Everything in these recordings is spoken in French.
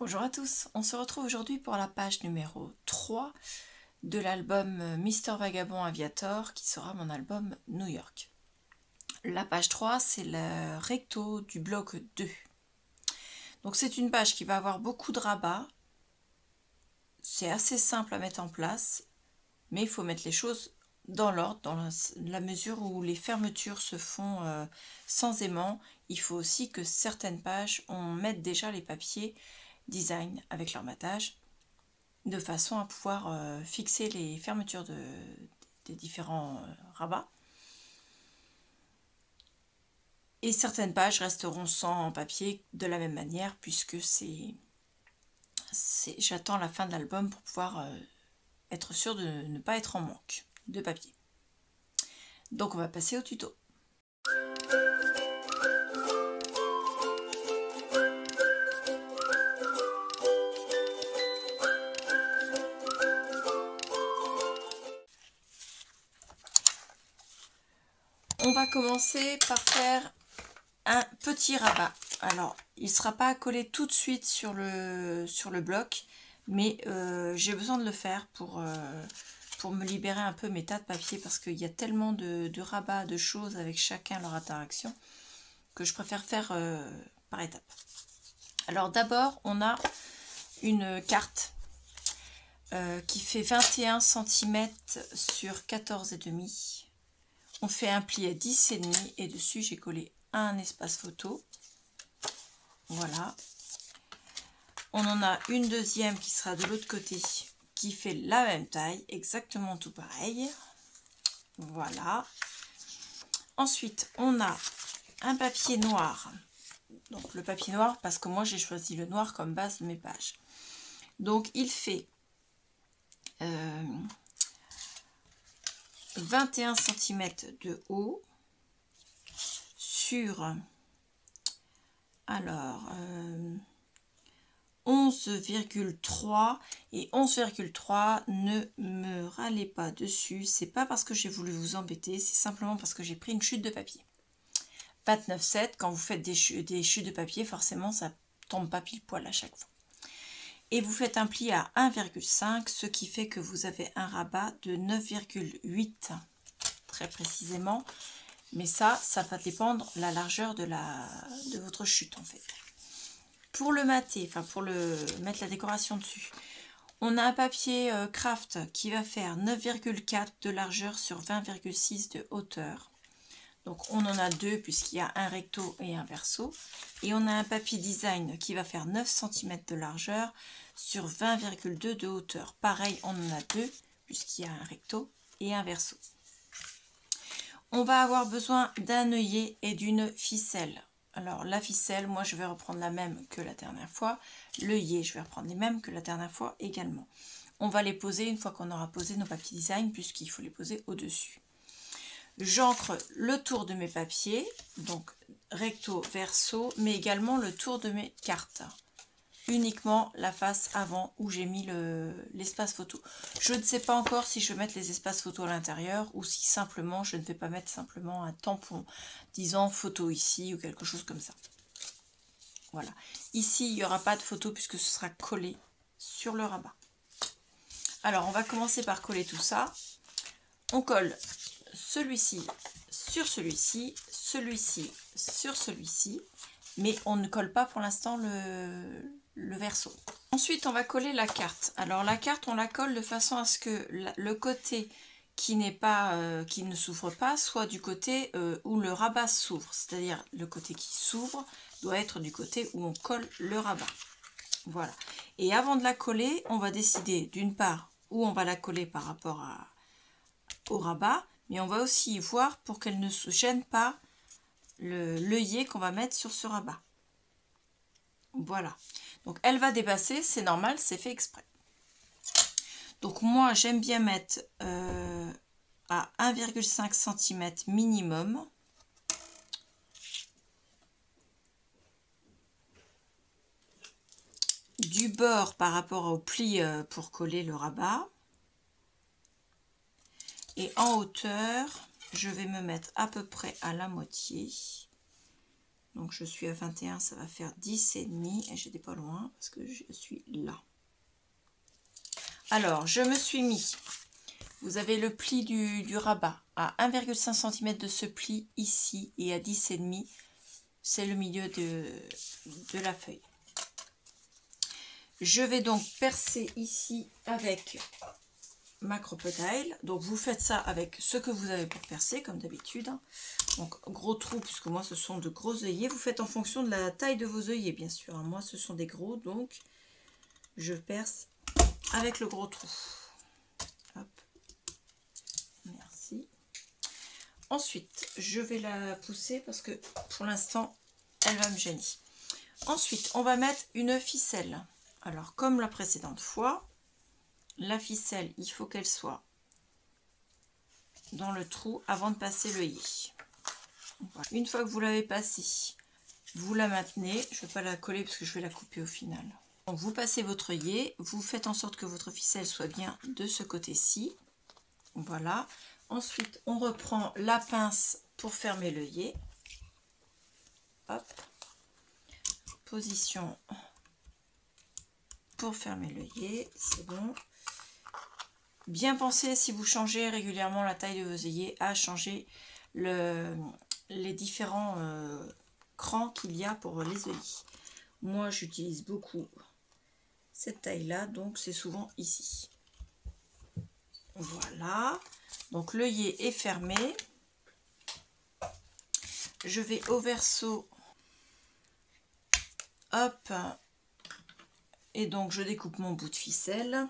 Bonjour à tous, on se retrouve aujourd'hui pour la page numéro 3 de l'album Mister Vagabond Aviator qui sera mon album New York. La page 3 c'est le recto du bloc 2. Donc c'est une page qui va avoir beaucoup de rabats, c'est assez simple à mettre en place, mais il faut mettre les choses dans l'ordre, dans la mesure où les fermetures se font sans aimant. Il faut aussi que certaines pages, on mette déjà les papiers design avec leur matage, de façon à pouvoir fixer les fermetures des différents rabats. Et certaines pages resteront sans papier de la même manière, puisque j'attends la fin de l'album pour pouvoir être sûr de ne pas être en manque de papier. Donc on va passer au tuto. On va commencer par faire un petit rabat. Alors, il ne sera pas collé tout de suite sur le bloc, mais j'ai besoin de le faire pour me libérer un peu mes tas de papier, parce qu'il y a tellement de rabats, de choses avec chacun leur interaction, que je préfère faire par étapes. Alors d'abord, on a une carte qui fait 21 cm sur 14,5. On fait un pli à 10,5 et dessus j'ai collé un espace photo. Voilà. On en a une deuxième qui sera de l'autre côté, qui fait la même taille, exactement tout pareil. Voilà. Ensuite, on a un papier noir. Donc le papier noir, parce que moi j'ai choisi le noir comme base de mes pages. Donc il fait 21 cm de haut sur, alors 11,3, et 11,3, ne me râlez pas dessus, c'est pas parce que j'ai voulu vous embêter, c'est simplement parce que j'ai pris une chute de papier. 29,7, quand vous faites des chutes de papier, forcément ça tombe pas pile poil à chaque fois. Et vous faites un pli à 1,5, ce qui fait que vous avez un rabat de 9,8 très précisément, mais ça va dépendre de la largeur de votre chute en fait. Pour le mater, enfin pour mettre la décoration dessus, on a un papier craft qui va faire 9,4 de largeur sur 20,6 de hauteur. Donc on en a deux puisqu'il y a un recto et un verso. Et on a un papier design qui va faire 9 cm de largeur sur 20,2 de hauteur. Pareil, on en a deux puisqu'il y a un recto et un verso. On va avoir besoin d'un œillet et d'une ficelle. Alors la ficelle, moi je vais reprendre la même que la dernière fois. L'œillet, je vais reprendre les mêmes que la dernière fois également. On va les poser une fois qu'on aura posé nos papiers design, puisqu'il faut les poser au-dessus. J'ancre le tour de mes papiers, donc recto, verso, mais également le tour de mes cartes. Uniquement la face avant où j'ai mis l'espace photo. Je ne sais pas encore si je vais mettre les espaces photo à l'intérieur ou si simplement je ne vais pas mettre simplement un tampon disant photo ici ou quelque chose comme ça. Voilà. Ici il n'y aura pas de photo puisque ce sera collé sur le rabat. Alors on va commencer par coller tout ça. On colle celui-ci sur celui-ci, celui-ci sur celui-ci, mais on ne colle pas pour l'instant le verso. Ensuite on va coller la carte. Alors la carte on la colle de façon à ce que le côté qui ne s'ouvre pas soit du côté où le rabat s'ouvre, c'est-à-dire le côté qui s'ouvre doit être du côté où on colle le rabat. Voilà. Et avant de la coller, on va décider d'une part où on va la coller par rapport au rabat, mais on va aussi voir pour qu'elle ne se gêne pas l'œillet qu'on va mettre sur ce rabat. Voilà. Donc elle va dépasser, c'est normal, c'est fait exprès. Donc moi j'aime bien mettre à 1,5 cm minimum. Du bord par rapport au pli pour coller le rabat. Et en hauteur, je vais me mettre à peu près à la moitié. Donc je suis à 21, ça va faire 10 et demi et j'étais pas loin parce que je suis là. Alors je me suis mis, vous avez le pli du rabat à 1,5 cm de ce pli ici et à 10 et demi, c'est le milieu de la feuille. Je vais donc percer ici avec ma crocodile. Donc vous faites ça avec ce que vous avez pour percer comme d'habitude. Donc gros trou, puisque moi ce sont de gros œillets. Vous faites en fonction de la taille de vos œillets bien sûr. Moi ce sont des gros, donc je perce avec le gros trou. Hop. Merci. Ensuite je vais la pousser parce que pour l'instant elle va me gêner. Ensuite on va mettre une ficelle. Alors comme la précédente fois, la ficelle il faut qu'elle soit dans le trou avant de passer l'œillet. Voilà. Une fois que vous l'avez passée, vous la maintenez. Je ne vais pas la coller parce que je vais la couper au final. Donc vous passez votre œillet, vous faites en sorte que votre ficelle soit bien de ce côté-ci. Voilà. Ensuite, on reprend la pince pour fermer l'œillet. Hop. Position pour fermer l'œillet, c'est bon. Bien penser, si vous changez régulièrement la taille de vos œillets, à changer les différents crans qu'il y a pour les œillets. Moi j'utilise beaucoup cette taille là, donc c'est souvent ici. Voilà, donc l'œillet est fermé. Je vais au verso, hop, et donc je découpe mon bout de ficelle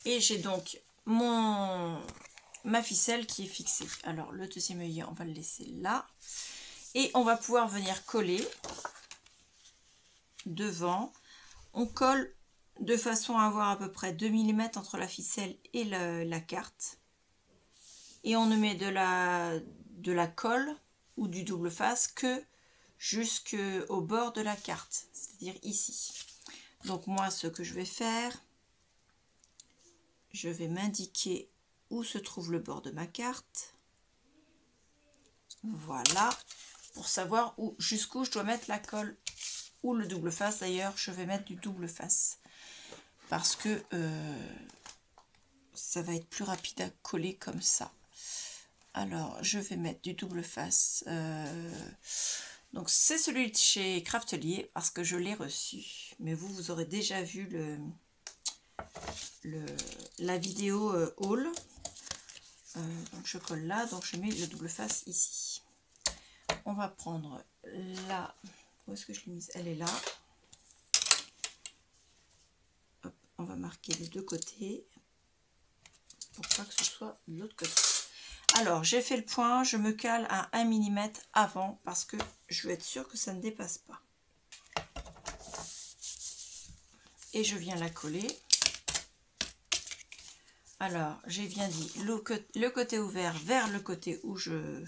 et j'ai donc ma ficelle qui est fixée. Alors le deuxième œillet on va le laisser là et on va pouvoir venir coller devant. On colle de façon à avoir à peu près 2 mm entre la ficelle et la carte. Et on ne met de la colle ou du double face que jusqu'au bord de la carte, c'est-à-dire ici. Donc moi, ce que je vais faire, je vais m'indiquer où se trouve le bord de ma carte. Voilà, pour savoir jusqu'où je dois mettre la colle ou le double face. D'ailleurs, je vais mettre du double face parce que ça va être plus rapide à coller comme ça. Alors je vais mettre du double face, donc c'est celui de chez Craftelier parce que je l'ai reçu, mais vous aurez déjà vu la vidéo haul. Donc je colle là, donc je mets le double face ici. On va prendre là, où est-ce que je l'ai mise? Elle est là. Hop, on va marquer les deux côtés pour pas que ce soit de l'autre côté. Alors j'ai fait le point, je me cale à 1 mm avant parce que je veux être sûre que ça ne dépasse pas. Et je viens la coller. Alors j'ai bien dit le côté ouvert vers le côté où je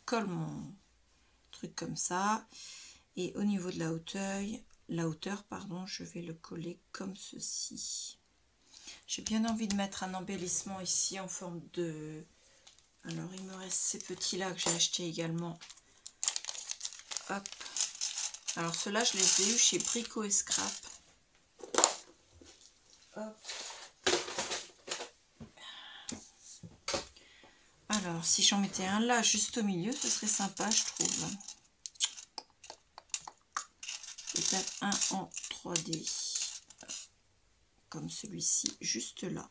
colle mon truc comme ça. Et au niveau de la hauteur, pardon, je vais le coller comme ceci. J'ai bien envie de mettre un embellissement ici en forme de... Alors il me reste ces petits là que j'ai acheté également. Hop. Alors ceux-là je les ai eu chez Brico et Scrap. Hop. Alors si j'en mettais un là juste au milieu, ce serait sympa je trouve. Peut-être un en 3D. Comme celui-ci, juste là.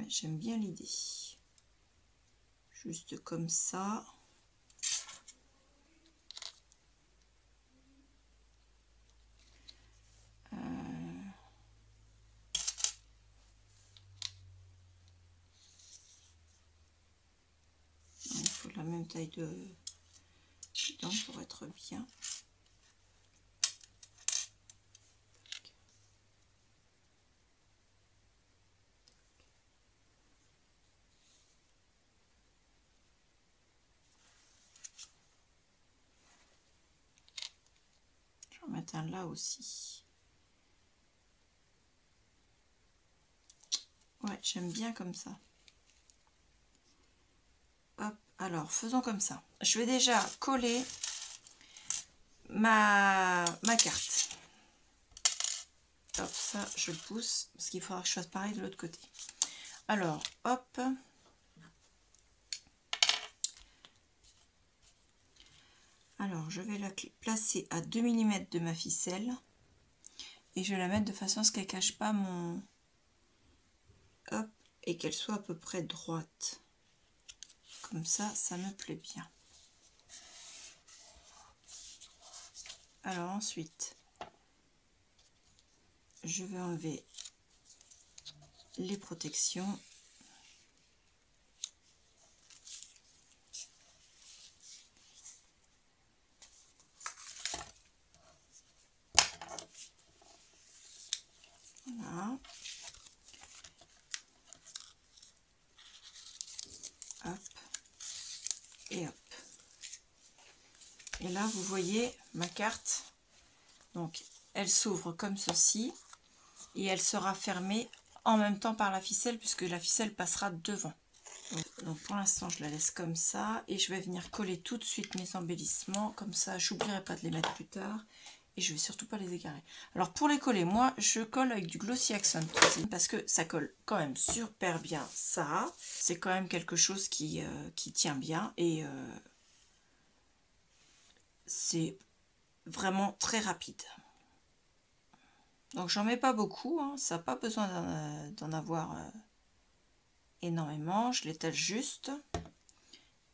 J'aime bien l'idée. Juste comme ça. Il faut la même taille de dents pour être bien. Je vais en mettre un là aussi. Ouais, j'aime bien comme ça. Hop, Alors, faisons comme ça. Je vais déjà coller ma carte. Hop, ça, je le pousse, parce qu'il faudra que je fasse pareil de l'autre côté. Alors, hop. Alors, je vais la placer à 2 mm de ma ficelle. Et je vais la mettre de façon à ce qu'elle ne cache pas mon... Hop, et qu'elle soit à peu près droite. Comme ça, ça me plaît bien. Alors ensuite, je vais enlever les protections. Voilà. Hop. Et hop. Et là, vous voyez ma carte. Donc, elle s'ouvre comme ceci. Et elle sera fermée en même temps par la ficelle, puisque la ficelle passera devant. Donc pour l'instant, je la laisse comme ça. Et je vais venir coller tout de suite mes embellissements. Comme ça, j'oublierai pas de les mettre plus tard. Et je vais surtout pas les égarer. Alors pour les coller, moi, je colle avec du Glossy Accent. Parce que ça colle quand même super bien ça. C'est quand même quelque chose qui tient bien. Et c'est vraiment très rapide. Donc j'en mets pas beaucoup, hein, ça n'a pas besoin d'en avoir énormément, je l'étale juste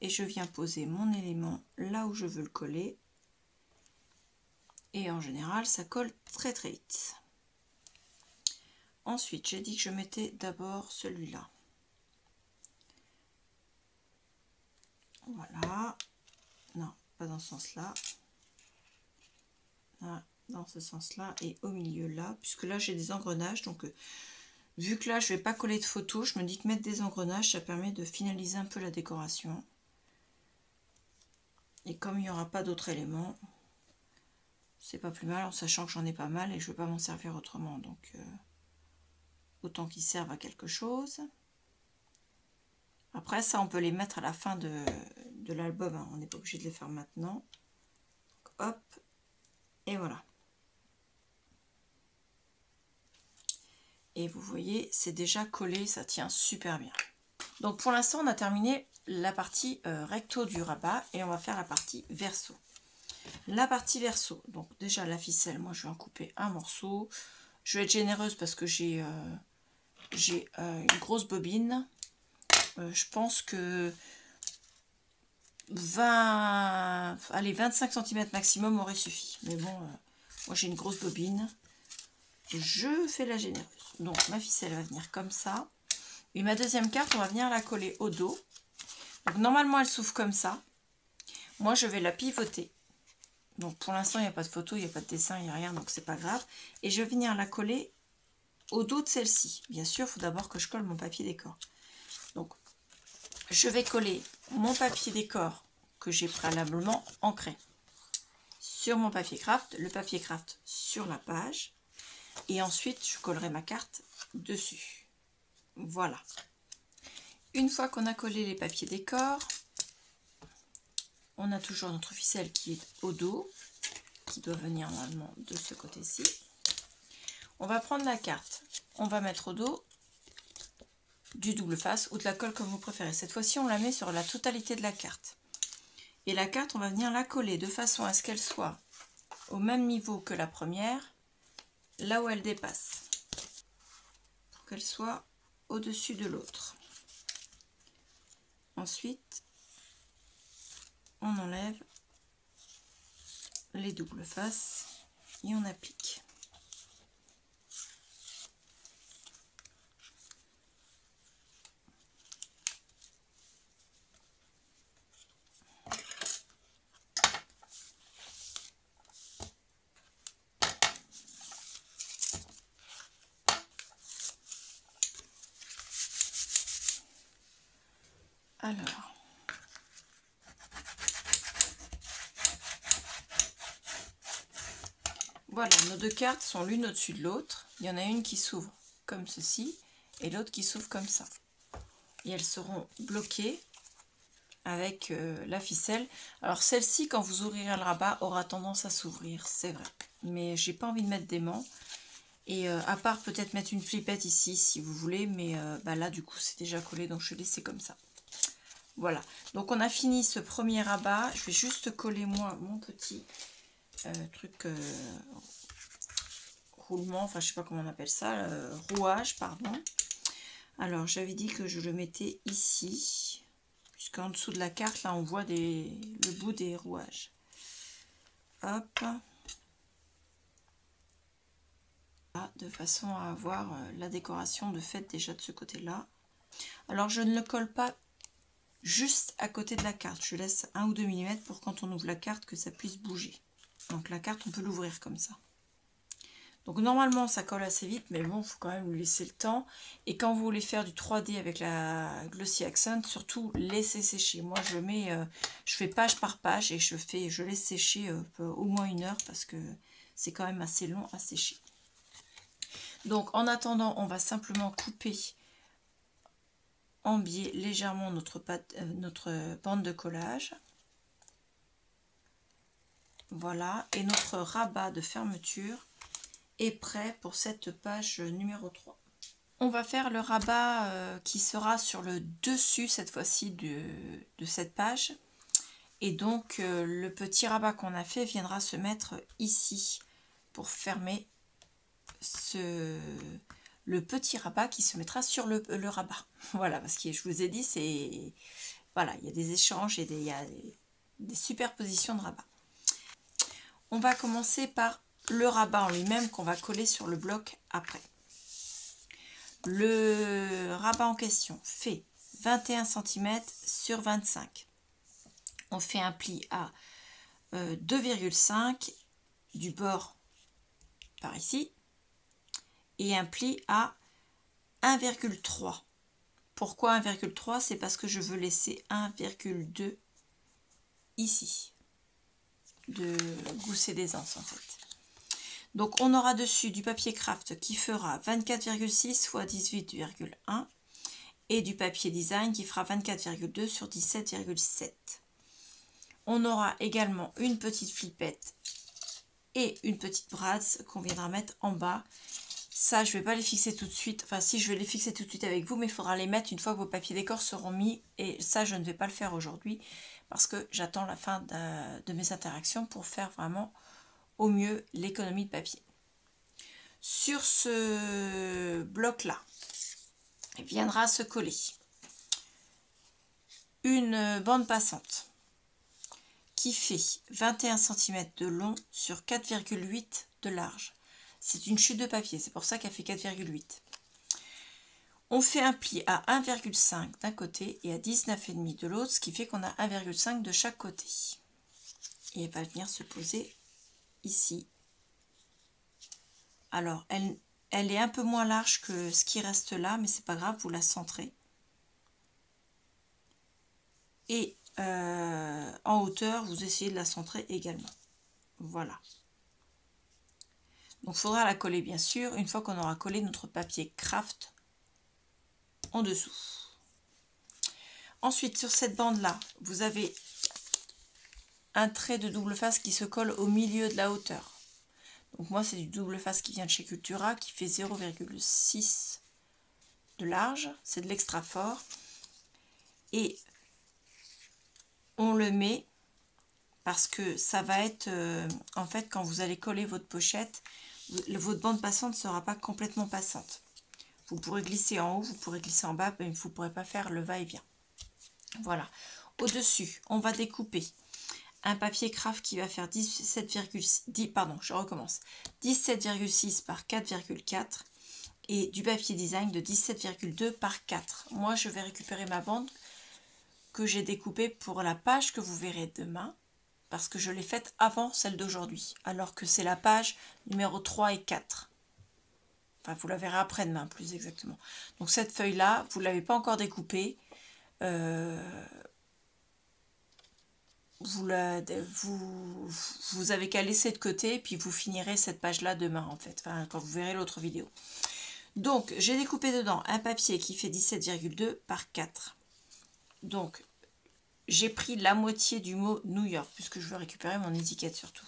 et je viens poser mon élément là où je veux le coller et en général ça colle très très vite. Ensuite j'ai dit que je mettais d'abord celui-là. Voilà, non pas dans ce sens-là, dans ce sens-là et au milieu là, puisque là j'ai des engrenages donc... vu que là, je ne vais pas coller de photos, je me dis que mettre des engrenages, ça permet de finaliser un peu la décoration. Et comme il n'y aura pas d'autres éléments, c'est pas plus mal, en sachant que j'en ai pas mal et je ne vais pas m'en servir autrement. Donc, autant qu'ils servent à quelque chose. Après, ça, on peut les mettre à la fin de l'album. Hein. On n'est pas obligé de les faire maintenant. Donc, hop, et voilà. Et vous voyez, c'est déjà collé, ça tient super bien. Donc pour l'instant, on a terminé la partie recto du rabat et on va faire la partie verso. La partie verso, donc déjà la ficelle, moi je vais en couper un morceau. Je vais être généreuse parce que j'ai une grosse bobine. Je pense que 25 cm maximum aurait suffi. Mais bon, moi j'ai une grosse bobine. Je fais la généreuse. Donc ma ficelle va venir comme ça. Et ma deuxième carte, on va venir la coller au dos. Donc normalement elle s'ouvre comme ça. Moi je vais la pivoter. Donc pour l'instant il n'y a pas de photo, il n'y a pas de dessin, il n'y a rien, donc c'est pas grave. Et je vais venir la coller au dos de celle-ci. Bien sûr, il faut d'abord que je colle mon papier décor. Donc je vais coller mon papier décor que j'ai préalablement ancré sur mon papier craft, le papier craft sur la page. Et ensuite je collerai ma carte dessus. Voilà. Une fois qu'on a collé les papiers décor, on a toujours notre ficelle qui est au dos, qui doit venir normalement de ce côté-ci. On va prendre la carte, on va mettre au dos du double face ou de la colle comme vous préférez. Cette fois-ci, on la met sur la totalité de la carte. Et la carte, on va venir la coller de façon à ce qu'elle soit au même niveau que la première, là où elle dépasse, pour qu'elle soit au-dessus de l'autre. Ensuite, on enlève les doubles faces et on applique. Alors, voilà, nos deux cartes sont l'une au-dessus de l'autre. Il y en a une qui s'ouvre comme ceci et l'autre qui s'ouvre comme ça. Et elles seront bloquées avec la ficelle. Alors celle-ci, quand vous ouvrirez le rabat, aura tendance à s'ouvrir, c'est vrai. Mais j'ai pas envie de mettre d'aimant. Et à part peut-être mettre une flippette ici si vous voulez, mais là du coup c'est déjà collé, donc je vais laisser comme ça. Voilà, donc on a fini ce premier rabat. Je vais juste coller moi mon petit truc roulement, enfin je sais pas comment on appelle ça, rouage, pardon. Alors j'avais dit que je le mettais ici, puisqu'en dessous de la carte là on voit le bout des rouages. Hop, de façon à avoir la décoration de fait déjà de ce côté là. Alors je ne le colle pas juste à côté de la carte, je laisse 1 ou 2 mm pour quand on ouvre la carte que ça puisse bouger. Donc la carte on peut l'ouvrir comme ça. Donc normalement ça colle assez vite, mais bon, il faut quand même lui laisser le temps. Et quand vous voulez faire du 3D avec la Glossy Accent, surtout laissez sécher. Moi je mets, je fais page par page et je laisse sécher au moins 1 heure parce que c'est quand même assez long à sécher. Donc en attendant, on va simplement couper en biais légèrement notre bande de collage. Voilà, et notre rabat de fermeture est prêt pour cette page numéro 3. On va faire le rabat qui sera sur le dessus cette fois-ci de cette page. Et donc le petit rabat qu'on a fait viendra se mettre ici pour fermer le petit rabat qui se mettra sur le rabat. Voilà, parce que je vous ai dit, c'est voilà, il y a des échanges et il y a des superpositions de rabats. On va commencer par le rabat en lui-même qu'on va coller sur le bloc après. Le rabat en question fait 21 cm sur 25. On fait un pli à 2,5 du bord par ici et un pli à 1,3. Pourquoi 1,3? C'est parce que je veux laisser 1,2 ici de gousset d'aisance en fait. Donc on aura dessus du papier craft qui fera 24,6 x 18,1 et du papier design qui fera 24,2 sur 17,7. On aura également une petite flippette et une petite brasse qu'on viendra mettre en bas. Ça, je ne vais pas les fixer tout de suite. Enfin, si, je vais les fixer tout de suite avec vous, mais il faudra les mettre une fois que vos papiers décor seront mis. Et ça, je ne vais pas le faire aujourd'hui parce que j'attends la fin de mes interactions pour faire vraiment au mieux l'économie de papier. Sur ce bloc-là, il viendra se coller une bande passante qui fait 21 cm de long sur 4,8 de large. C'est une chute de papier, c'est pour ça qu'elle fait 4,8. On fait un pli à 1,5 d'un côté et à 19,5 de l'autre, ce qui fait qu'on a 1,5 de chaque côté. Et elle va venir se poser ici. Alors, elle est un peu moins large que ce qui reste là, mais c'est pas grave, vous la centrez. Et en hauteur, vous essayez de la centrer également. Voilà. Donc, il faudra la coller, bien sûr, une fois qu'on aura collé notre papier craft en dessous. Ensuite, sur cette bande-là, vous avez un trait de double face qui se colle au milieu de la hauteur. Donc moi, c'est du double face qui vient de chez Cultura, qui fait 0,6 de large. C'est de l'extra fort. Et on le met parce que ça va être, en fait, quand vous allez coller votre pochette, votre bande passante ne sera pas complètement passante. Vous pourrez glisser en haut, vous pourrez glisser en bas, mais vous ne pourrez pas faire le va-et-vient. Voilà. Au-dessus, on va découper un papier craft qui va faire 17,6 par 4,4 et du papier design de 17,2 par 4. Moi, je vais récupérer ma bande que j'ai découpée pour la page que vous verrez demain parce que je l'ai faite avant celle d'aujourd'hui, alors que c'est la page numéro 3 et 4. Enfin, vous la verrez après-demain, plus exactement. Donc cette feuille-là, vous ne l'avez pas encore découpée. Vous avez qu'à laisser de côté, puis vous finirez cette page-là demain, en fait, enfin, quand vous verrez l'autre vidéo. Donc, j'ai découpé dedans un papier qui fait 17,2 par 4. Donc, j'ai pris la moitié du mot New York, puisque je veux récupérer mon étiquette surtout.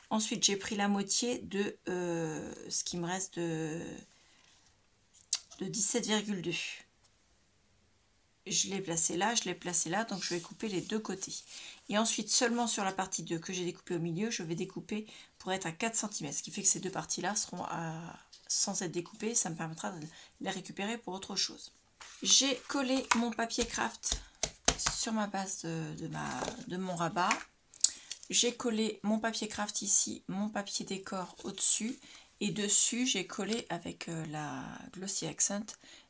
Ensuite, j'ai pris la moitié de ce qui me reste de 17,2. Je l'ai placé là, je l'ai placé là, donc je vais couper les deux côtés. Et ensuite, seulement sur la partie 2 que j'ai découpée au milieu, je vais découper pour être à 4 cm, ce qui fait que ces deux parties-là seront sans être découpées, ça me permettra de les récupérer pour autre chose. J'ai collé mon papier craft sur ma base de mon rabat. J'ai collé mon papier craft ici, mon papier décor au-dessus. Et dessus, j'ai collé avec la Glossy Accent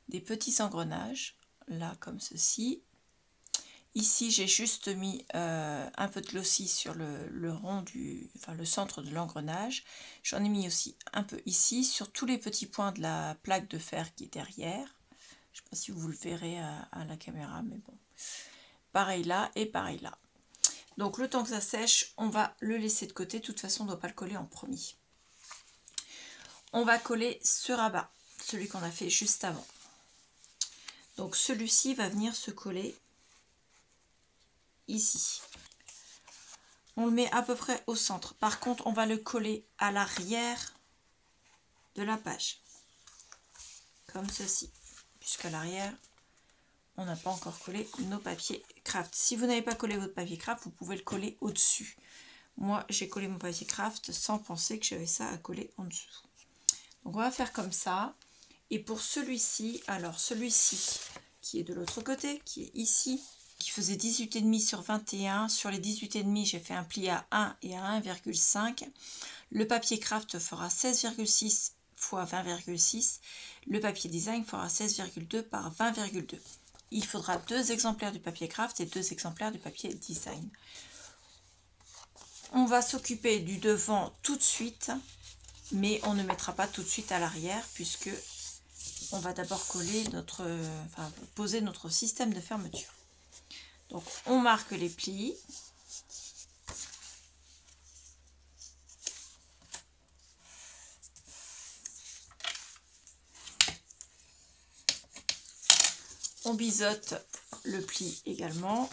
des petits engrenages, là comme ceci. Ici, j'ai juste mis un peu de glossy sur le rond le centre de l'engrenage. J'en ai mis aussi un peu ici, sur tous les petits points de la plaque de fer qui est derrière. Je ne sais pas si vous le verrez à la caméra, mais bon. Pareil là et pareil là. Donc le temps que ça sèche, on va le laisser de côté. De toute façon, on ne doit pas le coller en premier. On va coller ce rabat, celui qu'on a fait juste avant. Donc celui-ci va venir se coller ici. On le met à peu près au centre. Par contre, on va le coller à l'arrière de la page. Comme ceci. Puisqu'à l'arrière, on n'a pas encore collé nos papiers craft. Si vous n'avez pas collé votre papier craft, vous pouvez le coller au-dessus. Moi, j'ai collé mon papier craft sans penser que j'avais ça à coller en dessous. Donc, on va faire comme ça. Et pour celui-ci, alors celui-ci qui est de l'autre côté, qui est ici, qui faisait 18,5 sur 21. Sur les 18,5, j'ai fait un pli à 1 et à 1,5. Le papier craft fera 16,6 fois 20,6. Le papier design fera 16,2 par 20,2. Il faudra 2 exemplaires du papier craft et 2 exemplaires du papier design. On va s'occuper du devant tout de suite, mais on ne mettra pas tout de suite à l'arrière puisque on va d'abord coller poser notre système de fermeture. Donc on marque les plis. On biseaute le pli également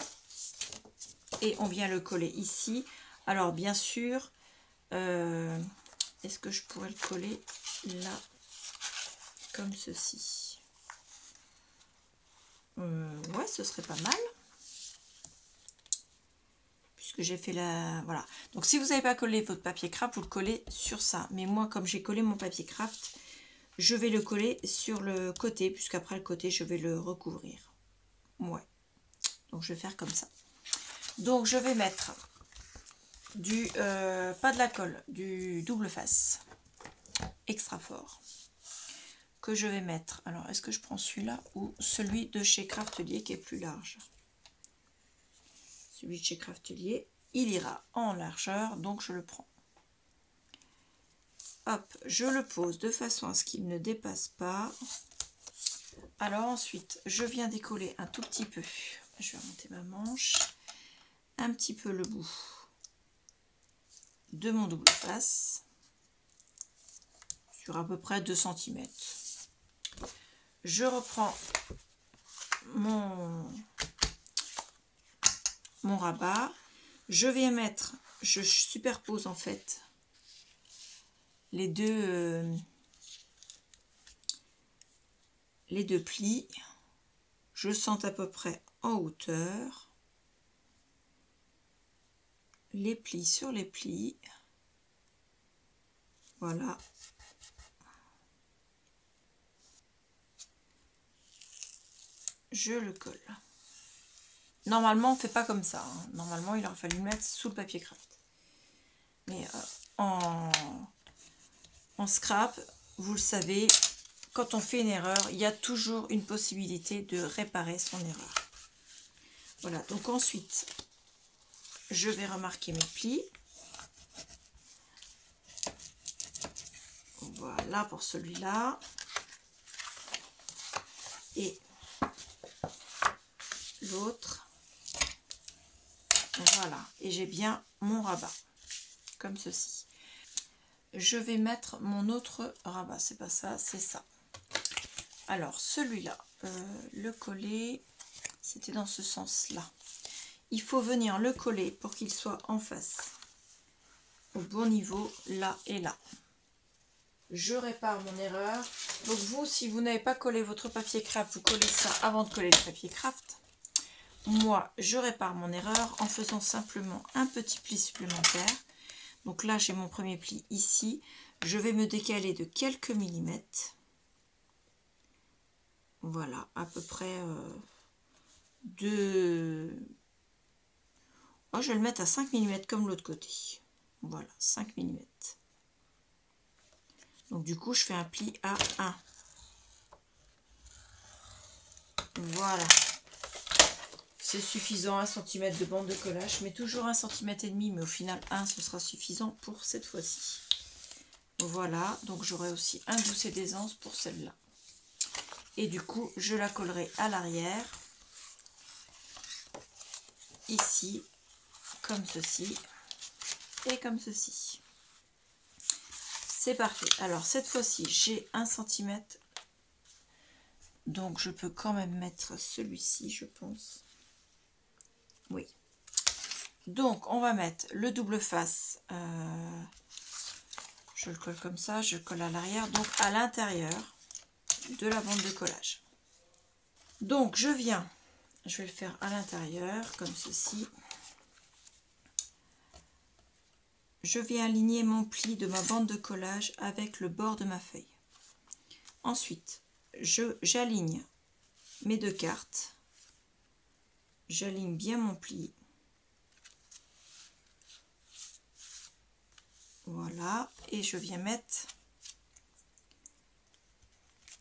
et on vient le coller ici. Alors bien sûr, est-ce que je pourrais le coller là comme ceci? Ouais, ce serait pas mal. Puisque j'ai fait la... Voilà. Donc si vous n'avez pas collé votre papier craft, vous le collez sur ça. Mais moi, comme j'ai collé mon papier craft, je vais le coller sur le côté, puisqu'après le côté, je vais le recouvrir. Ouais. Donc je vais faire comme ça. Donc je vais mettre pas de la colle, du double face extra fort. Que je vais mettre. Alors, est-ce que je prends celui-là ou celui de chez Craftelier qui est plus large? Celui de chez Craftelier, il ira en largeur, donc je le prends. Hop, je le pose de façon à ce qu'il ne dépasse pas. Alors ensuite, je viens décoller un tout petit peu. Je vais remonter ma manche. Un petit peu le bout de mon double face. Sur à peu près 2 cm. Je reprends mon rabat. Je vais mettre, je superpose en fait les deux plis. Je sens à peu près en hauteur. Les plis sur les plis. Voilà. Je le colle. Normalement, on ne fait pas comme ça. Hein. Normalement, il aurait fallu le mettre sous le papier craft. Mais en scrap, vous le savez, quand on fait une erreur, il y a toujours une possibilité de réparer son erreur. Voilà, donc ensuite, je vais remarquer mes plis. Voilà pour celui-là. Et l'autre. Voilà, et j'ai bien mon rabat, comme ceci. Je vais mettre mon autre rabat, c'est pas ça, c'est ça. Alors, celui-là, le coller, C'était dans ce sens-là. Il faut venir le coller pour qu'il soit en face, au bon niveau, là et là. Je répare mon erreur. Donc vous, si vous n'avez pas collé votre papier craft, vous collez ça avant de coller le papier craft. Moi, je répare mon erreur en faisant simplement un petit pli supplémentaire. Donc là, j'ai mon premier pli ici. Je vais me décaler de quelques millimètres. Voilà, à peu près de... Oh, je vais le mettre à 5 mm comme l'autre côté. Voilà, 5 mm. Donc du coup, je fais un pli à 1. Voilà. C'est suffisant, 1 cm de bande de collage. Je mets toujours 1,5 cm, mais au final 1, ce sera suffisant pour cette fois-ci. Voilà, donc j'aurai aussi un gousset d'aisance pour celle-là. Et du coup, je la collerai à l'arrière, ici, comme ceci, et comme ceci. C'est parfait. Alors cette fois-ci, j'ai 1 cm, donc je peux quand même mettre celui-ci, je pense. Oui. Donc on va mettre le double face. Je le colle comme ça, je colle à l'arrière, donc à l'intérieur de la bande de collage. Donc je vais le faire à l'intérieur, comme ceci. Je viens aligner mon pli de ma bande de collage avec le bord de ma feuille. Ensuite, j'aligne mes 2 cartes. J'aligne bien mon pli. Voilà, et je viens mettre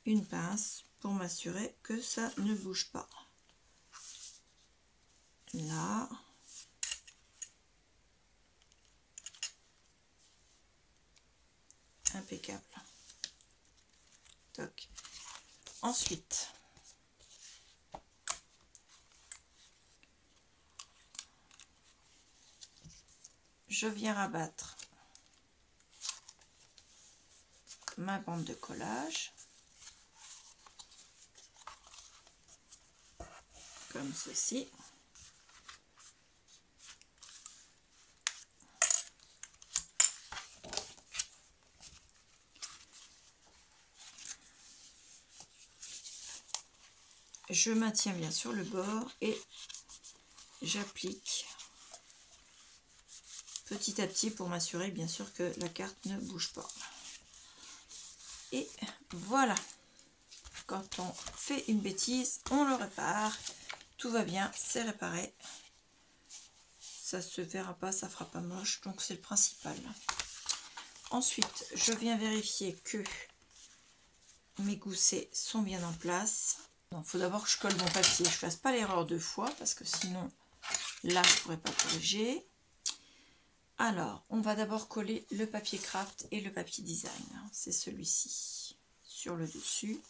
une pince pour m'assurer que ça ne bouge pas. Là. Impeccable. Toc. Ensuite, je viens rabattre ma bande de collage comme ceci. Je maintiens bien sur le bord et j'applique petit à petit pour m'assurer bien sûr que la carte ne bouge pas. Et voilà, quand on fait une bêtise, on le répare, tout va bien, c'est réparé, ça se verra pas, ça fera pas moche, donc c'est le principal. Ensuite, je viens vérifier que mes goussets sont bien en place. Il faut d'abord que je colle mon papier, je ne fasse pas l'erreur 2 fois parce que sinon là je ne pourrais pas corriger. Alors, on va d'abord coller le papier craft et le papier design. C'est celui-ci sur le dessus.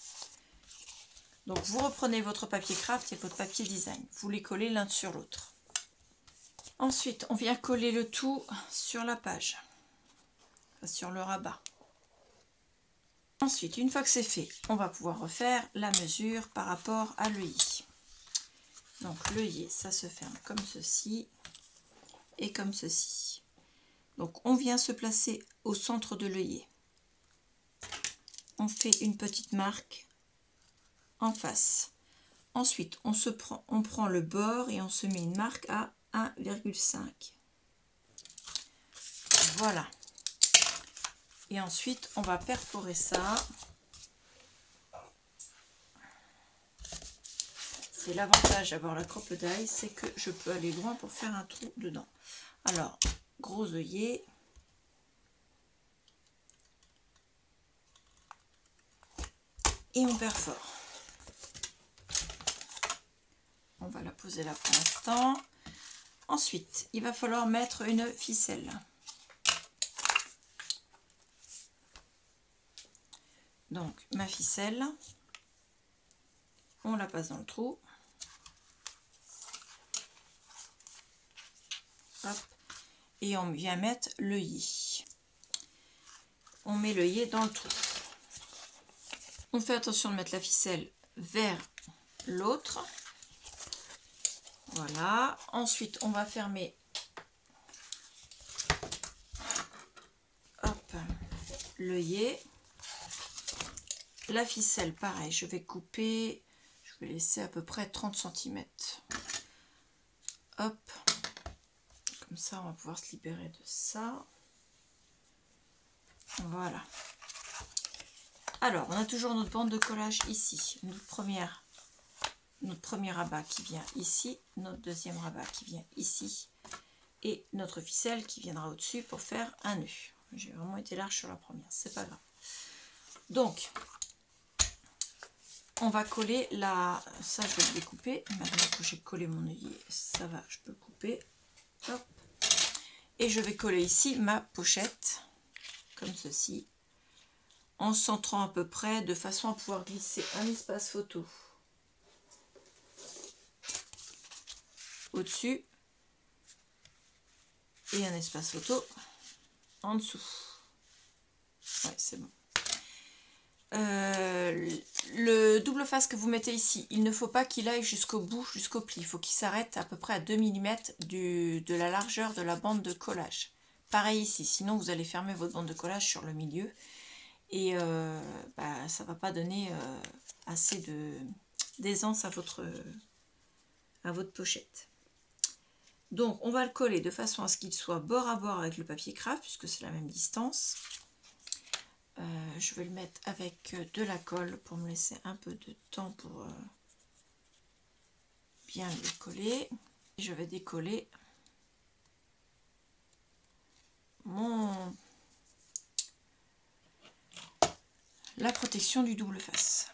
Donc vous reprenez votre papier craft et votre papier design. Vous les collez l'un sur l'autre. Ensuite, on vient coller le tout sur la page, enfin, sur le rabat. Ensuite, une fois que c'est fait, on va pouvoir refaire la mesure par rapport à l'œillet. Donc l'œillet, ça se ferme comme ceci et comme ceci. Donc on vient se placer au centre de l'œillet. On fait une petite marque en face. Ensuite, on prend le bord et on se met une marque à 1,5. Voilà. Et ensuite, on va perforer ça. C'est l'avantage d'avoir la crocodile, c'est que je peux aller loin pour faire un trou dedans. Alors, gros œillet. Et on perfore. On va la poser là pour l'instant. Ensuite, il va falloir mettre une ficelle. Donc, ma ficelle, on la passe dans le trou. Hop. Et on vient mettre l'œillet. On met l'œillet dans le trou. On fait attention de mettre la ficelle vers l'autre. Voilà. Ensuite, on va fermer l'œillet. La ficelle, pareil, je vais couper, je vais laisser à peu près 30 cm. Hop, comme ça on va pouvoir se libérer de ça. Voilà. Alors, on a toujours notre bande de collage ici, notre premier rabat qui vient ici, notre deuxième rabat qui vient ici, et notre ficelle qui viendra au-dessus pour faire un nœud. J'ai vraiment été large sur la première, c'est pas grave. Donc, on va coller la... Ça, je vais le découper. Maintenant que j'ai collé mon œillet, ça va, je peux le couper. Hop. Et je vais coller ici ma pochette, comme ceci, en centrant à peu près, de façon à pouvoir glisser un espace photo au-dessus et un espace photo en dessous. Ouais, c'est bon. Le double face que vous mettez ici, il ne faut pas qu'il aille jusqu'au bout, jusqu'au pli. Il faut qu'il s'arrête à peu près à 2 mm de la largeur de la bande de collage. Pareil ici, sinon vous allez fermer votre bande de collage sur le milieu et ça ne va pas donner assez d'aisance à votre pochette. Donc on va le coller de façon à ce qu'il soit bord à bord avec le papier craft, puisque c'est la même distance. Je vais le mettre avec de la colle pour me laisser un peu de temps pour bien le coller. Et je vais décoller la protection du double face.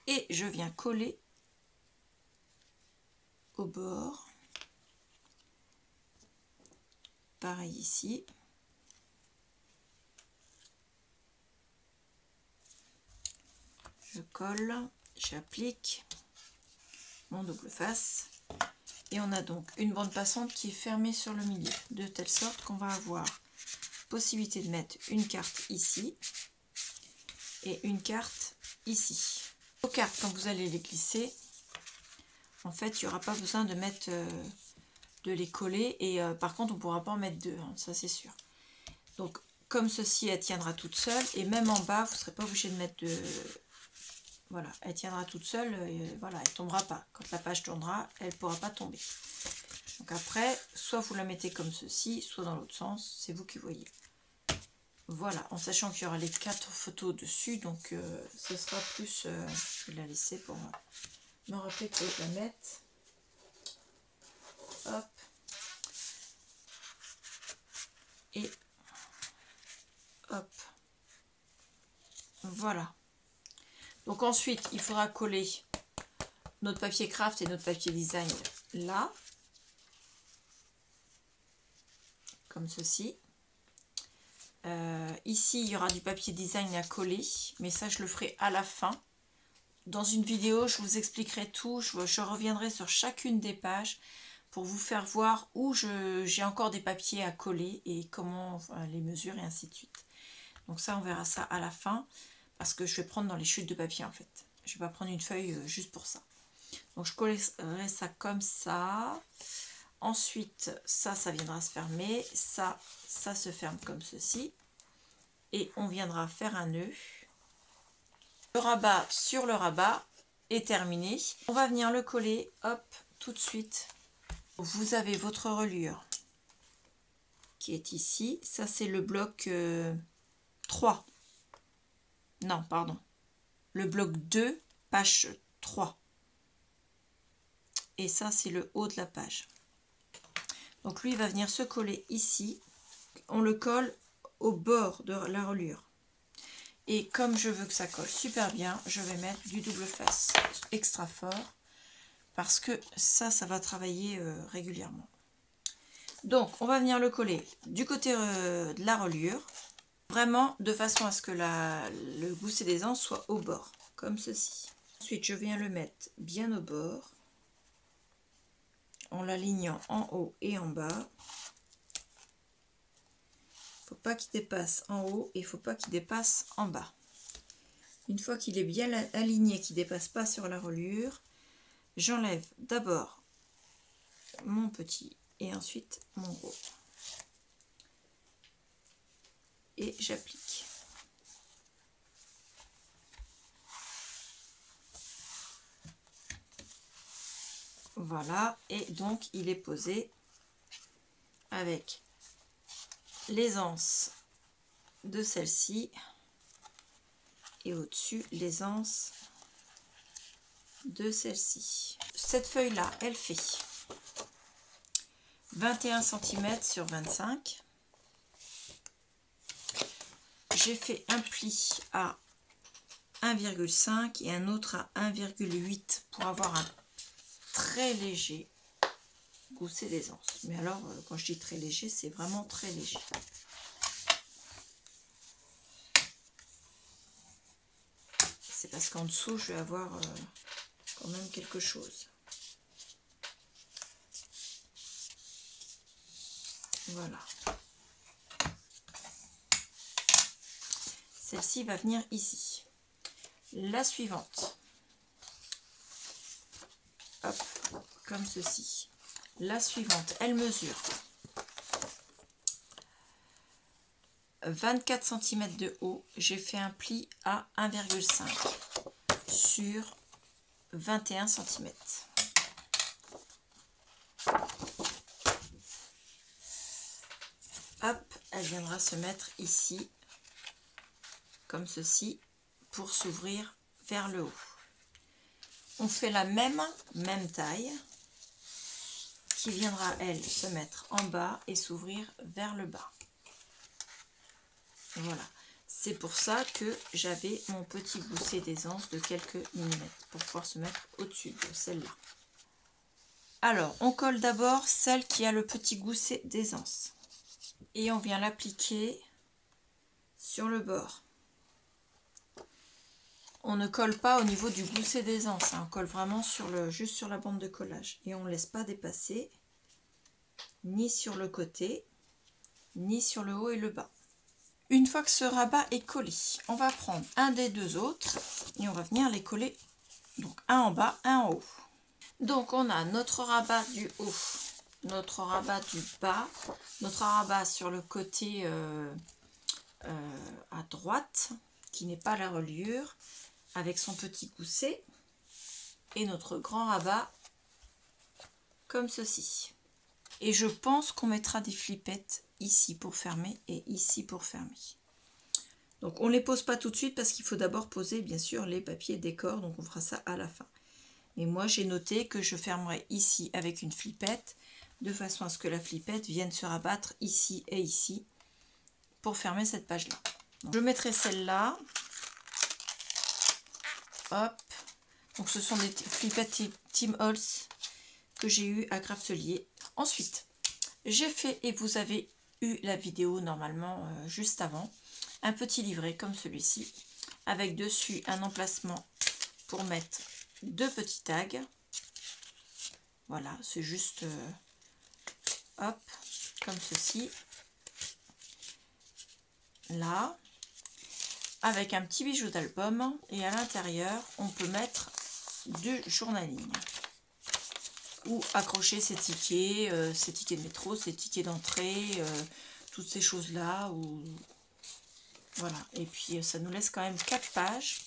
Et je viens coller au bord. Pareil ici. Je colle, j'applique mon double face. Et on a donc une bande passante qui est fermée sur le milieu, de telle sorte qu'on va avoir possibilité de mettre une carte ici et une carte ici. Vos cartes, quand vous allez les glisser, en fait, il n'y aura pas besoin de mettre de les coller et par contre, on ne pourra pas en mettre deux, hein, ça c'est sûr. Donc, comme ceci, elle tiendra toute seule et même en bas, vous ne serez pas obligé de mettre de... Voilà, elle tiendra toute seule, et voilà, elle ne tombera pas. Quand la page tournera, elle ne pourra pas tomber. Donc après, soit vous la mettez comme ceci, soit dans l'autre sens, c'est vous qui voyez. Voilà, en sachant qu'il y aura les 4 photos dessus, donc ce sera plus... je vais la laisser pour me rappeler que je la mette. Hop. Et hop. Voilà. Donc ensuite, il faudra coller notre papier craft et notre papier design là. Comme ceci. Ici, il y aura du papier design à coller, mais ça, je le ferai à la fin. Dans une vidéo, je vous expliquerai tout. Je reviendrai sur chacune des pages pour vous faire voir où j'ai encore des papiers à coller et comment les mesures et ainsi de suite. Donc ça, on verra ça à la fin parce que je vais prendre dans les chutes de papier en fait. Je ne vais pas prendre une feuille juste pour ça. Donc je collerai ça comme ça. Ensuite, ça viendra se fermer. Ça se ferme comme ceci. Et on viendra faire un nœud. Le rabat sur le rabat est terminé. On va venir le coller, hop, tout de suite. Vous avez votre reliure qui est ici. Ça, c'est le bloc 3. Non, pardon. Le bloc 2, page 3. Et ça, c'est le haut de la page. Donc, lui, il va venir se coller ici. On le colle au bord de la reliure. Et comme je veux que ça colle super bien, je vais mettre du double face extra fort. Parce que ça va travailler régulièrement. Donc, on va venir le coller du côté de la reliure. Vraiment de façon à ce que le gousset des anses soit au bord. Comme ceci. Ensuite, je viens le mettre bien au bord. En l'alignant en haut et en bas. faut pas qu'il dépasse en haut et il faut pas qu'il dépasse en bas. Une fois qu'il est bien aligné, qu'il ne dépasse pas sur la reliure, j'enlève d'abord mon petit et ensuite mon gros. Et j'applique. Voilà, et donc il est posé avec les anses de celle-ci et au-dessus les anses de celle-ci. Cette feuille-là, elle fait 21 cm sur 25. J'ai fait un pli à 1,5 et un autre à 1,8 pour avoir un très léger gousset d'aisance. Mais alors, quand je dis très léger, c'est vraiment très léger. C'est parce qu'en dessous, je vais avoir quand même quelque chose. Voilà. Celle-ci va venir ici. La suivante. Hop, comme ceci. La suivante, elle mesure 24 cm de haut. J'ai fait un pli à 1,5 sur 21 cm. Hop, elle viendra se mettre ici, comme ceci, pour s'ouvrir vers le haut. On fait la même taille, qui viendra, elle, se mettre en bas et s'ouvrir vers le bas. Voilà. C'est pour ça que j'avais mon petit gousset d'aisance de quelques millimètres, pour pouvoir se mettre au-dessus de celle-là. Alors, on colle d'abord celle qui a le petit gousset d'aisance. Et on vient l'appliquer sur le bord. On ne colle pas au niveau du gousset d'aisance, hein. On colle vraiment juste sur la bande de collage. Et on ne laisse pas dépasser, ni sur le côté, ni sur le haut et le bas. Une fois que ce rabat est collé, on va prendre un des deux autres et on va venir les coller. Donc un en bas, un en haut. Donc on a notre rabat du haut, notre rabat du bas, notre rabat sur le côté à droite, qui n'est pas la reliure, avec son petit gousset, et notre grand rabat comme ceci. Et je pense qu'on mettra des flippettes ici pour fermer et ici pour fermer. Donc on ne les pose pas tout de suite parce qu'il faut d'abord poser bien sûr les papiers décor, donc on fera ça à la fin. Et moi j'ai noté que je fermerai ici avec une flippette, de façon à ce que la flippette vienne se rabattre ici et ici pour fermer cette page là. Donc, je mettrai celle-là. Hop. Donc ce sont des flippettes Tim Holtz que j'ai eu à Craftelier. Ensuite, j'ai fait, et vous avez eu la vidéo normalement juste avant, un petit livret comme celui-ci, avec dessus un emplacement pour mettre deux petits tags. Voilà, c'est juste hop, comme ceci. Là, avec un petit bijou d'album, et à l'intérieur, on peut mettre du journaling. Ou accrocher ses tickets de métro, ses tickets d'entrée, toutes ces choses-là. Ou... Voilà, et puis ça nous laisse quand même 4 pages,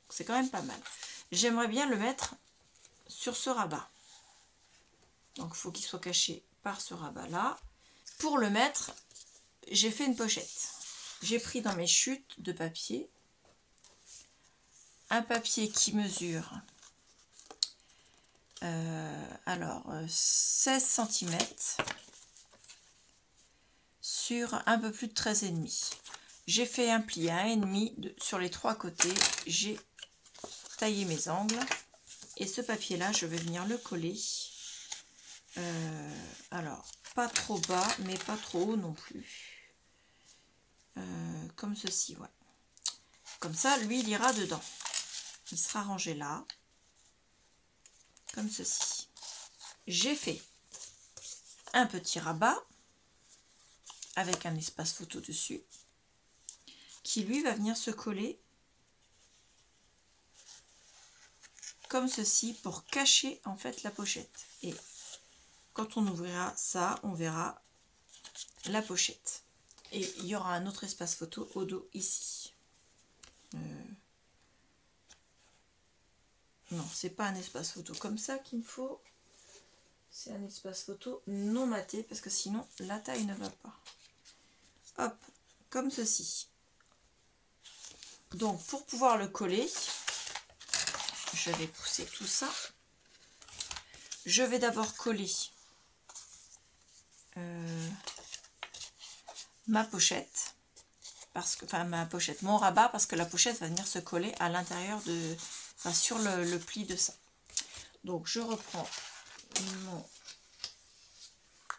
c'est quand même pas mal. J'aimerais bien le mettre sur ce rabat. Donc il faut qu'il soit caché par ce rabat-là. Pour le mettre, j'ai fait une pochette. J'ai pris dans mes chutes de papier un papier qui mesure 16 cm sur un peu plus de 13,5. J'ai fait un pli à 1,5 sur les trois côtés. J'ai taillé mes angles. Et ce papier-là, je vais venir le coller. Alors, pas trop bas, mais pas trop haut non plus. Comme ceci, ouais. Comme ça, lui, il ira dedans. Il sera rangé là. Comme ceci. J'ai fait un petit rabat avec un espace photo dessus qui lui va venir se coller comme ceci pour cacher en fait la pochette. Et quand on ouvrira ça, on verra la pochette. Et il y aura un autre espace photo au dos ici. Non, c'est pas un espace photo comme ça qu'il me faut. C'est un espace photo non maté parce que sinon la taille ne va pas. Hop, comme ceci. Donc pour pouvoir le coller, je vais pousser tout ça. Je vais d'abord coller ma pochette, parce que, enfin ma pochette, mon rabat, parce que la pochette va venir se coller à l'intérieur de, enfin sur le pli de ça. Donc je reprends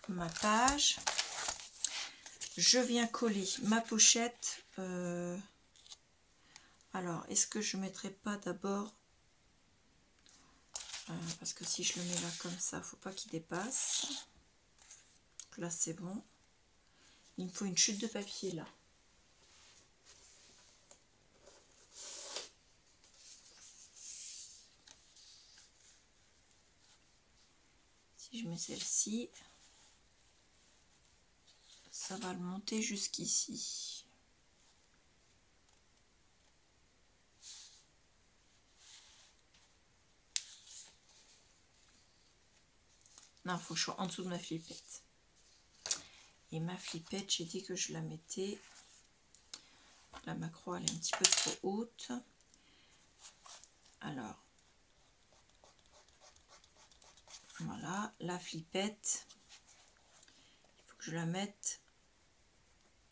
ma page, je viens coller ma pochette. Alors est-ce que je mettrai pas d'abord, parce que si je le mets là comme ça, faut pas qu'il dépasse. Donc là c'est bon. Il me faut une chute de papier là. Si je mets celle-ci, ça va le monter jusqu'ici. Non, il faut que je sois en dessous de ma flippette. Et ma flippette, j'ai dit que je la mettais. Là, ma croix, elle est un petit peu trop haute. Alors, voilà, la flippette, il faut que je la mette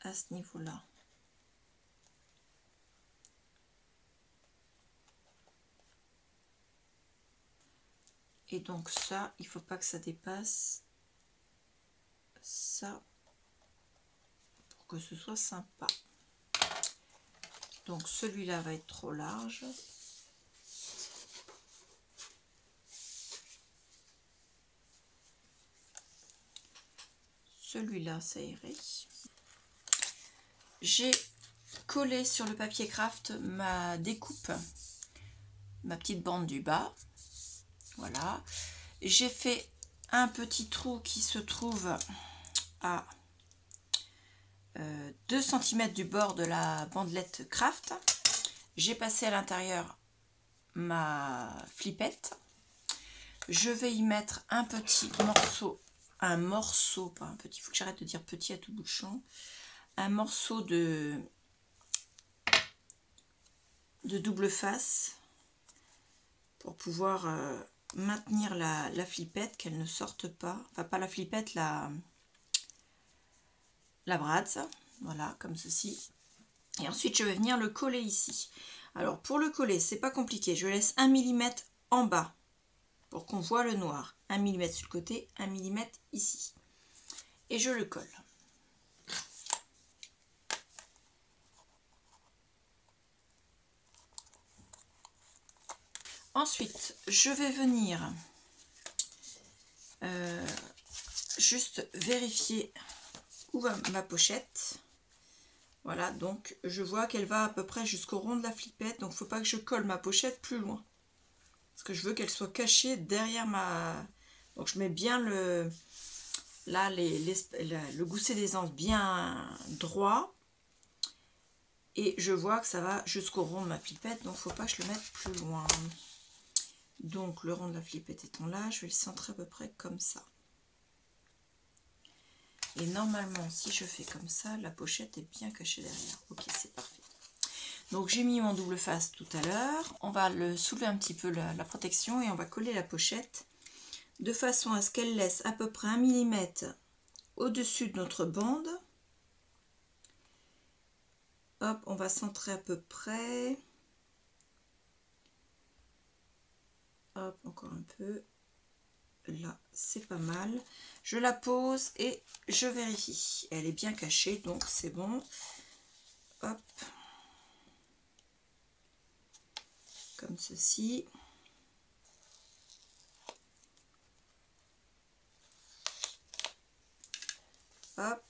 à ce niveau-là. Et donc ça, il ne faut pas que ça dépasse ça pour que ce soit sympa. Donc celui-là va être trop large. Celui-là, ça irait. J'ai collé sur le papier craft ma découpe, ma petite bande du bas. Voilà. J'ai fait un petit trou qui se trouve à 2 cm du bord de la bandelette craft. J'ai passé à l'intérieur ma flippette. Je vais y mettre un petit morceau, pas un petit, il faut que j'arrête de dire petit à tout bout de champ, un morceau de double face pour pouvoir maintenir la flippette, qu'elle ne sorte pas, enfin pas la flippette, la brads, voilà, comme ceci. Et ensuite je vais venir le coller ici. Alors pour le coller, c'est pas compliqué, je laisse 1 mm en bas pour qu'on voit le noir, 1 mm sur le côté, 1 mm ici, et je le colle. Ensuite je vais venir juste vérifier où va ma pochette. Voilà, donc je vois qu'elle va à peu près jusqu'au rond de la flippette, donc il ne faut pas que je colle ma pochette plus loin. Parce que je veux qu'elle soit cachée derrière ma... Donc je mets bien le gousset d'aisance bien droit. Et je vois que ça va jusqu'au rond de ma flippette, donc il ne faut pas que je le mette plus loin. Donc le rond de la flippette étant là, je vais le centrer à peu près comme ça. Et normalement, si je fais comme ça, la pochette est bien cachée derrière. Ok, c'est parfait. Donc j'ai mis mon double face tout à l'heure. On va le soulever un petit peu la protection et on va coller la pochette de façon à ce qu'elle laisse à peu près 1 mm au-dessus de notre bande. Hop, on va centrer à peu près. Hop, encore un peu. Là, c'est pas mal. Je la pose et je vérifie. Elle est bien cachée, donc c'est bon. Hop. Comme ceci. Hop.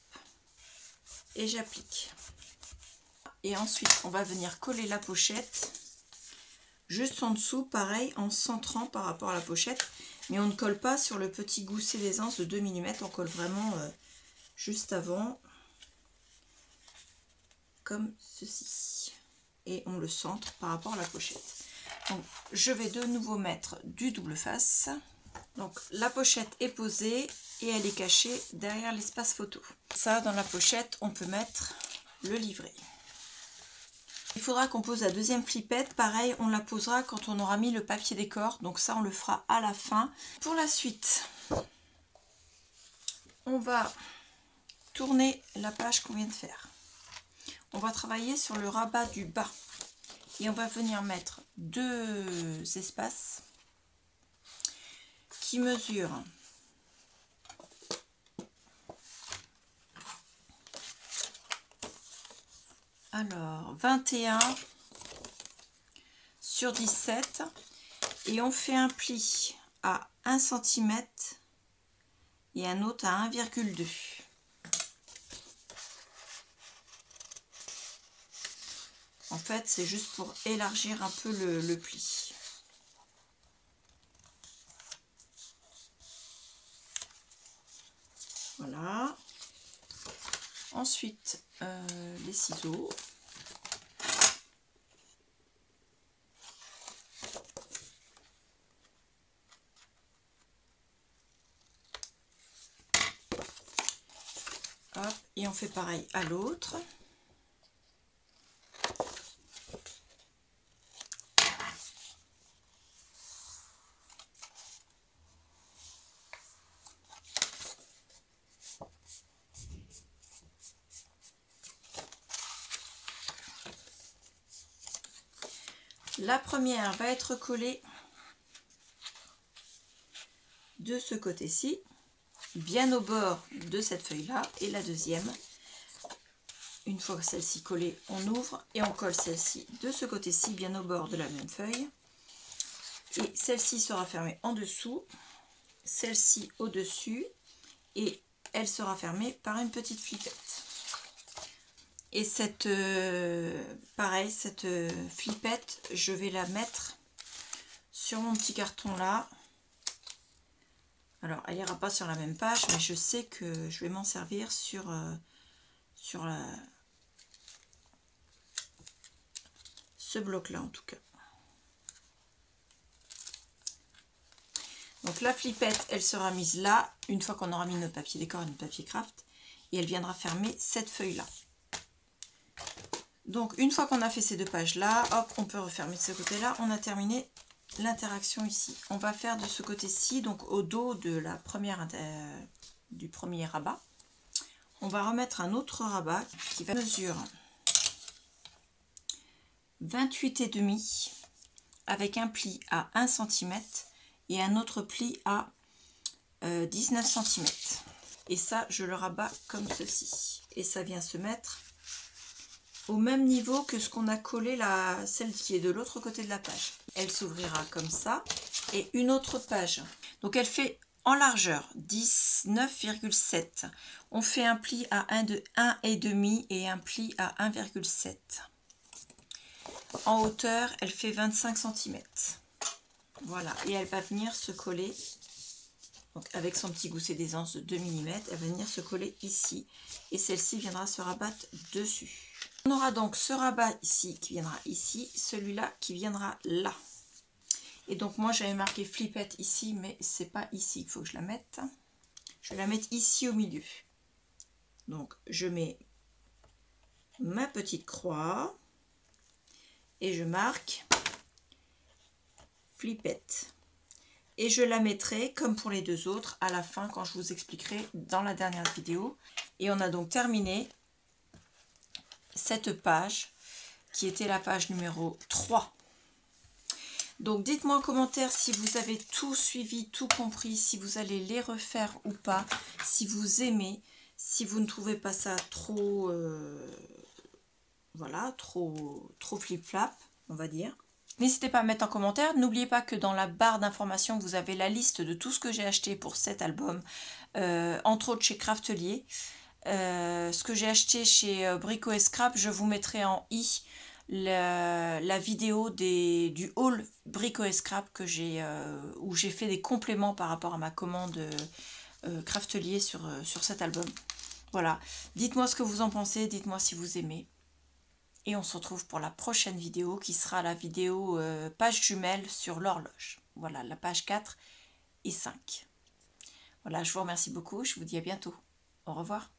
et j'applique. Et ensuite, on va venir coller la pochette juste en dessous, pareil, en centrant par rapport à la pochette. Mais on ne colle pas sur le petit gousset d'aisance de 2 mm, on colle vraiment juste avant, comme ceci. Et on le centre par rapport à la pochette. Donc, je vais de nouveau mettre du double face. Donc, la pochette est posée et elle est cachée derrière l'espace photo. Ça, dans la pochette, on peut mettre le livret. Il faudra qu'on pose la deuxième flippette. Pareil, on la posera quand on aura mis le papier décor. Donc ça, on le fera à la fin. Pour la suite, on va tourner la page qu'on vient de faire. On va travailler sur le rabat du bas. Et on va venir mettre 2 espaces qui mesurent alors 21 sur 17 et on fait un pli à 1 cm et un autre à 1,2. En fait, c'est juste pour élargir un peu le pli. Voilà. Ensuite, les ciseaux. Hop, et on fait pareil à l'autre. La première va être collée de ce côté-ci, bien au bord de cette feuille-là, et la deuxième, une fois que celle-ci collée, on ouvre et on colle celle-ci de ce côté-ci, bien au bord de la même feuille. Et celle-ci sera fermée en dessous, celle-ci au-dessus, et elle sera fermée par une petite flippette. Et cette pareil, cette flippette, je vais la mettre sur mon petit carton là. Alors, elle n'ira pas sur la même page, mais je sais que je vais m'en servir sur ce bloc-là en tout cas. Donc la flippette, elle sera mise là, une fois qu'on aura mis notre papier décor et notre papier craft, et elle viendra fermer cette feuille-là. Donc une fois qu'on a fait ces 2 pages-là, hop, on peut refermer de ce côté-là. On a terminé l'interaction ici. On va faire de ce côté-ci, donc au dos de la première du premier rabat, on va remettre un autre rabat qui va mesurer 28,5 avec un pli à 1 cm et un autre pli à 19 cm. Et ça, je le rabats comme ceci. Et ça vient se mettre au même niveau que ce qu'on a collé, celle qui est de l'autre côté de la page. Elle s'ouvrira comme ça. Et une autre page. Donc elle fait en largeur 19,7. On fait un pli à 1,5 et un pli à 1,7. En hauteur, elle fait 25 cm. Voilà, et elle va venir se coller, donc avec son petit gousset d'aisance de 2 mm, elle va venir se coller ici. Et celle-ci viendra se rabattre dessus. On aura donc ce rabat ici qui viendra ici, celui-là qui viendra là. Et donc moi j'avais marqué flippette ici, mais c'est pas ici qu'il faut que je la mette. Je vais la mettre ici au milieu. Donc je mets ma petite croix et je marque flippette. Et je la mettrai comme pour les 2 autres à la fin quand je vous expliquerai dans la dernière vidéo. Et on a donc terminé cette page qui était la page numéro 3. Donc dites-moi en commentaire si vous avez tout suivi, tout compris, si vous allez les refaire ou pas, si vous aimez, si vous ne trouvez pas ça trop voilà, trop flip-flap, on va dire. N'hésitez pas à mettre en commentaire. N'oubliez pas que dans la barre d'informations, vous avez la liste de tout ce que j'ai acheté pour cet album, entre autres chez Craftelier. ce que j'ai acheté chez Brico et Scrap, je vous mettrai en i la vidéo du haul Brico et Scrap que où j'ai fait des compléments par rapport à ma commande Craftelier sur cet album. Voilà, dites-moi ce que vous en pensez, dites-moi si vous aimez. Et on se retrouve pour la prochaine vidéo qui sera la vidéo page jumelle sur l'horloge. Voilà, la page 4 et 5. Voilà, je vous remercie beaucoup, je vous dis à bientôt. Au revoir.